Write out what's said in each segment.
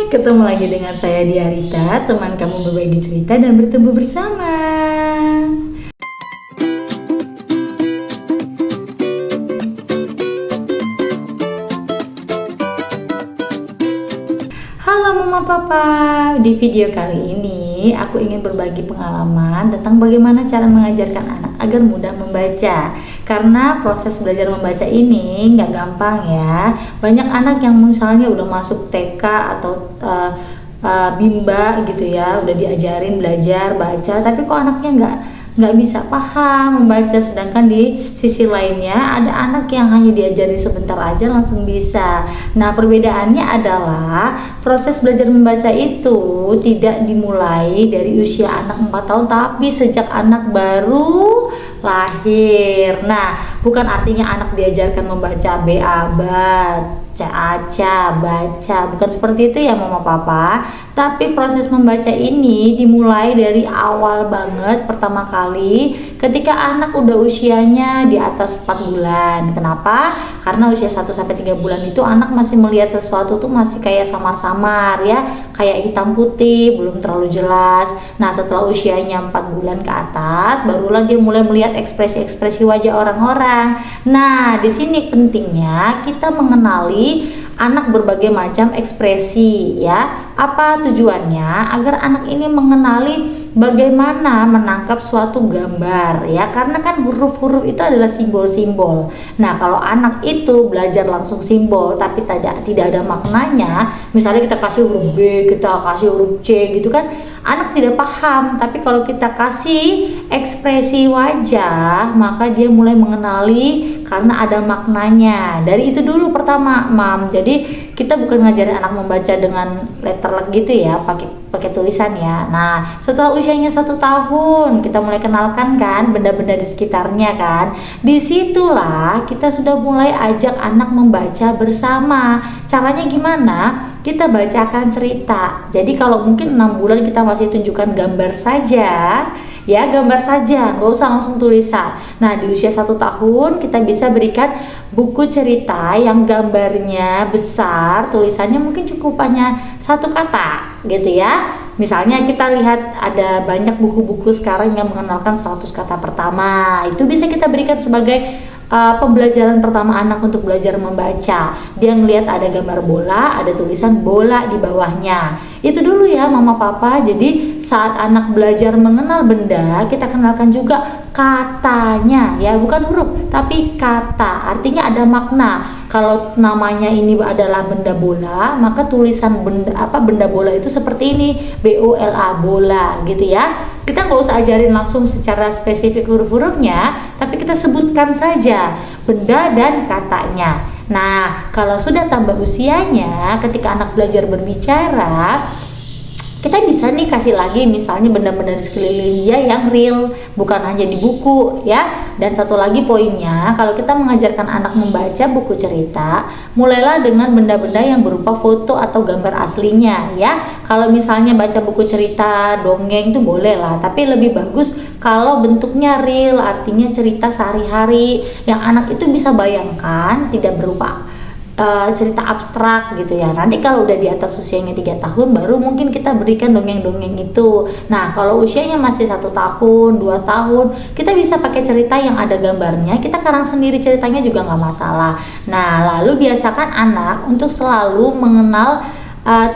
Ketemu lagi dengan saya Diarita, teman kamu berbagi cerita dan bertumbuh bersama. Halo Mama Papa, di video kali ini aku ingin berbagi pengalaman tentang bagaimana cara mengajarkan anak agar mudah membaca. Karena proses belajar membaca ini nggak gampang ya. Banyak anak yang misalnya udah masuk TK atau bimba gitu ya, udah diajarin belajar baca, tapi kok anaknya nggak bisa paham membaca, sedangkan di sisi lainnya ada anak yang hanya diajari sebentar aja langsung bisa. Nah, perbedaannya adalah proses belajar membaca itu tidak dimulai dari usia anak 4 tahun, tapi sejak anak baru lahir. Nah, bukan artinya anak diajarkan membaca B A baca, bukan seperti itu ya Mama Papa. Tapi proses membaca ini dimulai dari awal banget, pertama kali ketika anak udah usianya di atas 4 bulan. Kenapa? Karena usia 1-3 bulan itu anak masih melihat sesuatu tuh masih kayak samar-samar ya, kayak hitam putih, belum terlalu jelas. Nah, setelah usianya 4 bulan ke atas, barulah dia mulai melihat ekspresi-ekspresi wajah orang-orang. Nah, di sini pentingnya kita mengenali anak berbagai macam ekspresi ya. Apa tujuannya? Agar anak ini mengenali bagaimana menangkap suatu gambar ya, karena kan huruf-huruf itu adalah simbol-simbol. Nah, kalau anak itu belajar langsung simbol tapi tidak ada maknanya, misalnya kita kasih huruf B, kita kasih huruf C gitu kan, anak tidak paham. Tapi kalau kita kasih ekspresi wajah, maka dia mulai mengenali karena ada maknanya. Dari itu dulu pertama, Mam. Jadi kita bukan ngajarin anak membaca dengan letterlek gitu ya, pakai tulisan ya. Nah, setelah usianya 1 tahun, kita mulai kenalkan kan benda-benda di sekitarnya kan. Disitulah kita sudah mulai ajak anak membaca bersama. Caranya gimana? Kita bacakan cerita. Jadi kalau mungkin 6 bulan kita masih tunjukkan gambar saja ya, gambar saja, nggak usah langsung tulisan. Nah, di usia 1 tahun kita bisa berikan buku cerita yang gambarnya besar, tulisannya mungkin cukup hanya 1 kata gitu ya. Misalnya kita lihat ada banyak buku-buku sekarang yang mengenalkan 100 kata pertama, itu bisa kita berikan sebagai pembelajaran pertama anak untuk belajar membaca. Dia ngelihat ada gambar bola, ada tulisan bola di bawahnya. Itu dulu ya Mama Papa. Jadi saat anak belajar mengenal benda, kita kenalkan juga katanya ya, bukan huruf tapi kata, artinya ada makna. Kalau namanya ini adalah benda bola, maka tulisan benda bola itu seperti ini, BOLA, bola gitu ya. Kita nggak usah ajarin langsung secara spesifik huruf-hurufnya, tapi kita sebutkan saja benda dan katanya. Nah, kalau sudah tambah usianya, ketika anak belajar berbicara, kita bisa nih kasih lagi misalnya benda-benda di sekeliling dia yang real, bukan hanya di buku ya. Dan satu lagi poinnya, kalau kita mengajarkan anak membaca buku cerita, mulailah dengan benda-benda yang berupa foto atau gambar aslinya ya. Kalau misalnya baca buku cerita dongeng itu boleh lah, tapi lebih bagus kalau bentuknya real, artinya cerita sehari-hari yang anak itu bisa bayangkan, tidak berupa cerita abstrak gitu ya. Nanti kalau udah di atas usianya 3 tahun, baru mungkin kita berikan dongeng-dongeng itu. Nah, kalau usianya masih 1 tahun, 2 tahun, kita bisa pakai cerita yang ada gambarnya, kita karang sendiri ceritanya juga nggak masalah. Nah, lalu biasakan anak untuk selalu mengenal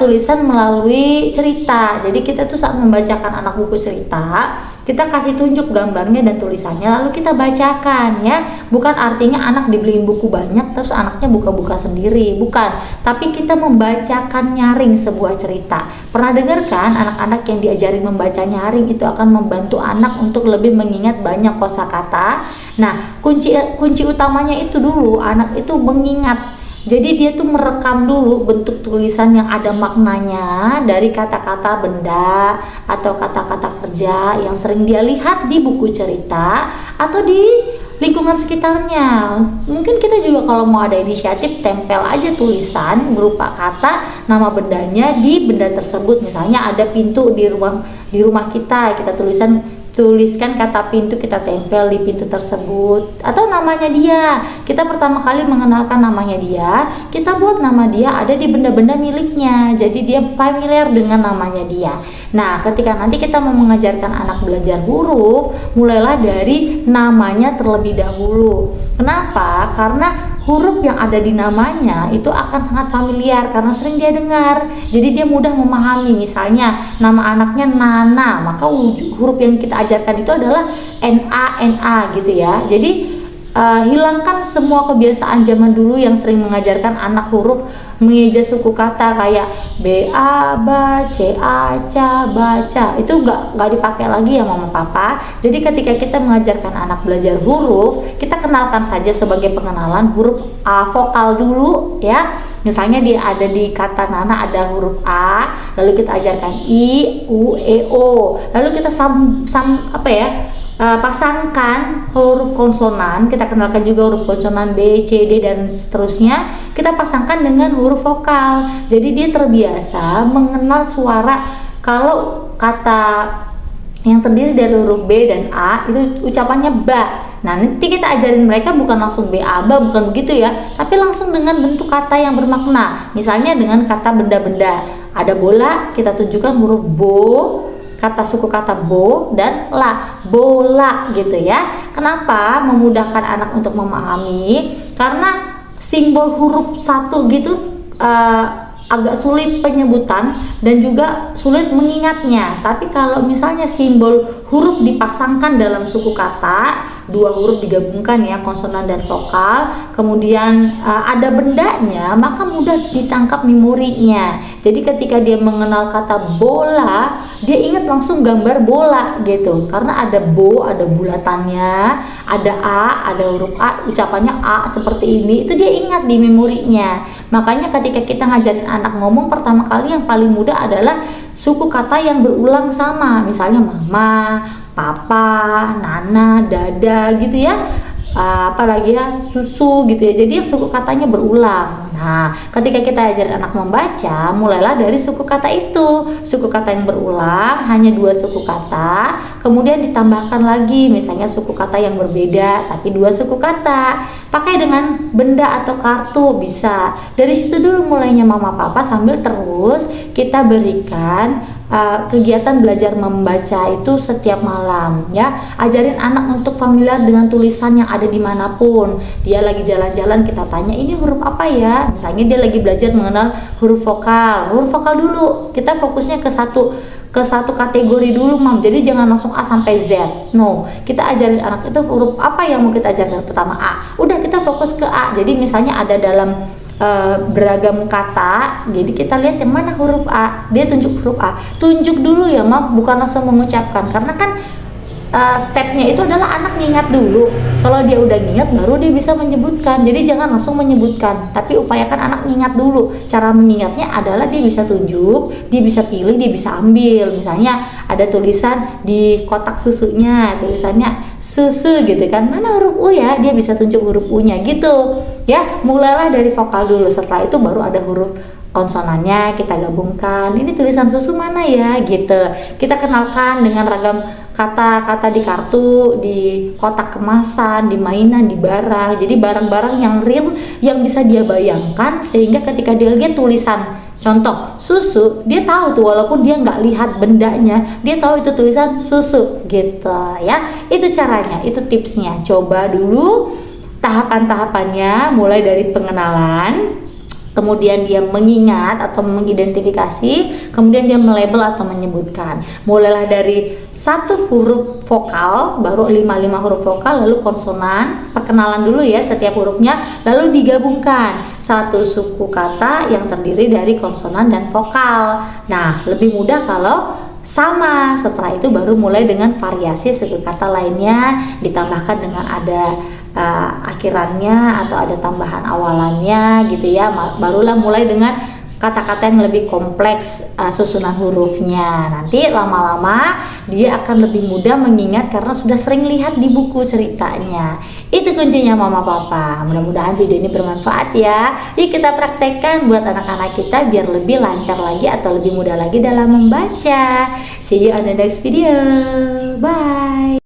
tulisan melalui cerita. Jadi kita tuh saat membacakan anak buku cerita, kita kasih tunjuk gambarnya dan tulisannya, lalu kita bacakan ya. Bukan artinya anak dibeliin buku banyak terus anaknya buka-buka sendiri, bukan. Tapi kita membacakan nyaring sebuah cerita. Pernah dengar kan anak-anak yang diajarin membaca nyaring itu akan membantu anak untuk lebih mengingat banyak kosakata. Nah, kunci utamanya itu dulu anak itu mengingat. Jadi dia tuh merekam dulu bentuk tulisan yang ada maknanya dari kata-kata benda atau kata-kata kerja yang sering dia lihat di buku cerita atau di lingkungan sekitarnya. Mungkin kita juga kalau mau ada inisiatif, tempel aja tulisan berupa kata nama bendanya di benda tersebut. Misalnya ada pintu di rumah kita tulisan tuliskan kata pintu, kita tempel di pintu tersebut, atau namanya dia. Kita pertama kali mengenalkan namanya dia, kita buat nama dia ada di benda-benda miliknya, jadi dia familiar dengan namanya dia. Nah, ketika nanti kita mau mengajarkan anak belajar huruf, mulailah dari namanya terlebih dahulu. Kenapa? Karena huruf yang ada di namanya itu akan sangat familiar karena sering dia dengar, jadi dia mudah memahami. Misalnya nama anaknya Nana, maka huruf yang kita ajarkan itu adalah NA gitu ya. Jadi hilangkan semua kebiasaan zaman dulu yang sering mengajarkan anak huruf mengeja suku kata kayak ba, ba, ca, ca, baca. Itu nggak dipakai lagi ya mama papa. Jadi ketika kita mengajarkan anak belajar huruf, kita kenalkan saja sebagai pengenalan huruf A vokal dulu ya. Misalnya dia ada di kata Nana ada huruf A, lalu kita ajarkan I, U, E, O. Lalu kita pasangkan huruf konsonan, kita kenalkan juga huruf konsonan B, C, D dan seterusnya, kita pasangkan dengan huruf vokal. Jadi dia terbiasa mengenal suara. Kalau kata yang terdiri dari huruf B dan A itu ucapannya ba. Nah, nanti kita ajarin mereka bukan langsung B, A, ba, bukan begitu ya, tapi langsung dengan bentuk kata yang bermakna. Misalnya dengan kata benda-benda. Ada bola, kita tunjukkan huruf bo, kata suku kata bo dan la, bola gitu ya. Kenapa? Memudahkan anak untuk memahami, karena simbol huruf satu gitu agak sulit penyebutan dan juga sulit mengingatnya. Tapi kalau misalnya simbol huruf dipasangkan dalam suku kata, dua huruf digabungkan ya, konsonan dan vokal, kemudian ada bendanya, maka mudah ditangkap memorinya. Jadi ketika dia mengenal kata bola, dia ingat langsung gambar bola gitu, karena ada bo, ada bulatannya, ada A, ada huruf A, ucapannya A seperti ini, itu dia ingat di memorinya. Makanya ketika kita ngajarin anak ngomong, pertama kali yang paling mudah adalah suku kata yang berulang sama, misalnya mama, papa, nana, dada gitu ya, apalagi ya susu gitu ya. Jadi yang suku katanya berulang. Nah, ketika kita ajarin anak membaca, mulailah dari suku kata itu. Suku kata yang berulang hanya 2 suku kata, kemudian ditambahkan lagi misalnya suku kata yang berbeda tapi 2 suku kata. Pakai dengan benda atau kartu bisa. Dari situ dulu mulainya mama papa, sambil terus kita berikan kegiatan belajar membaca itu setiap malam ya. Ajarin anak untuk familiar dengan tulisan yang ada dimanapun. Dia lagi jalan-jalan, kita tanya ini huruf apa ya, misalnya dia lagi belajar mengenal huruf vokal dulu, kita fokusnya ke satu kategori dulu mam. Jadi jangan langsung A sampai Z, no, kita ajarin anak itu huruf apa yang mau kita ajarkan. Pertama A, udah kita fokus ke A. Jadi misalnya ada dalam beragam kata, jadi kita lihat yang mana huruf A, dia tunjuk huruf A, tunjuk dulu ya mam, bukan langsung mengucapkan. Karena kan stepnya itu adalah anak ngingat dulu. Kalau dia udah ngingat baru dia bisa menyebutkan. Jadi jangan langsung menyebutkan, tapi upayakan anak ngingat dulu. Cara mengingatnya adalah dia bisa tunjuk, dia bisa pilih, dia bisa ambil. Misalnya ada tulisan di kotak susunya, tulisannya susu gitu kan, mana huruf U ya, dia bisa tunjuk huruf U nya gitu ya. Mulailah dari vokal dulu, setelah itu baru ada huruf konsonannya kita gabungkan. Ini tulisan susu mana ya gitu. Kita kenalkan dengan ragam kata-kata di kartu, di kotak kemasan, di mainan, di barang. Jadi barang-barang yang real yang bisa dia bayangkan, sehingga ketika dia lihat tulisan contoh susu, dia tahu tuh, walaupun dia nggak lihat bendanya, dia tahu itu tulisan susu gitu ya. Itu caranya, itu tipsnya. Coba dulu tahapan-tahapannya, mulai dari pengenalan, kemudian dia mengingat atau mengidentifikasi, kemudian dia melabel atau menyebutkan. Mulailah dari 1 huruf vokal, baru 5 huruf vokal, lalu konsonan, perkenalan dulu ya setiap hurufnya, lalu digabungkan 1 suku kata yang terdiri dari konsonan dan vokal. Nah, lebih mudah kalau sama. Setelah itu baru mulai dengan variasi suku kata lainnya, ditambahkan dengan ada akhirannya atau ada tambahan awalannya gitu ya. Barulah mulai dengan kata-kata yang lebih kompleks susunan hurufnya. Nanti lama-lama dia akan lebih mudah mengingat karena sudah sering lihat di buku ceritanya. Itu kuncinya mama papa. Mudah-mudahan video ini bermanfaat ya. Yuk kita praktekkan buat anak-anak kita biar lebih lancar lagi atau lebih mudah lagi dalam membaca. See you on the next video. Bye.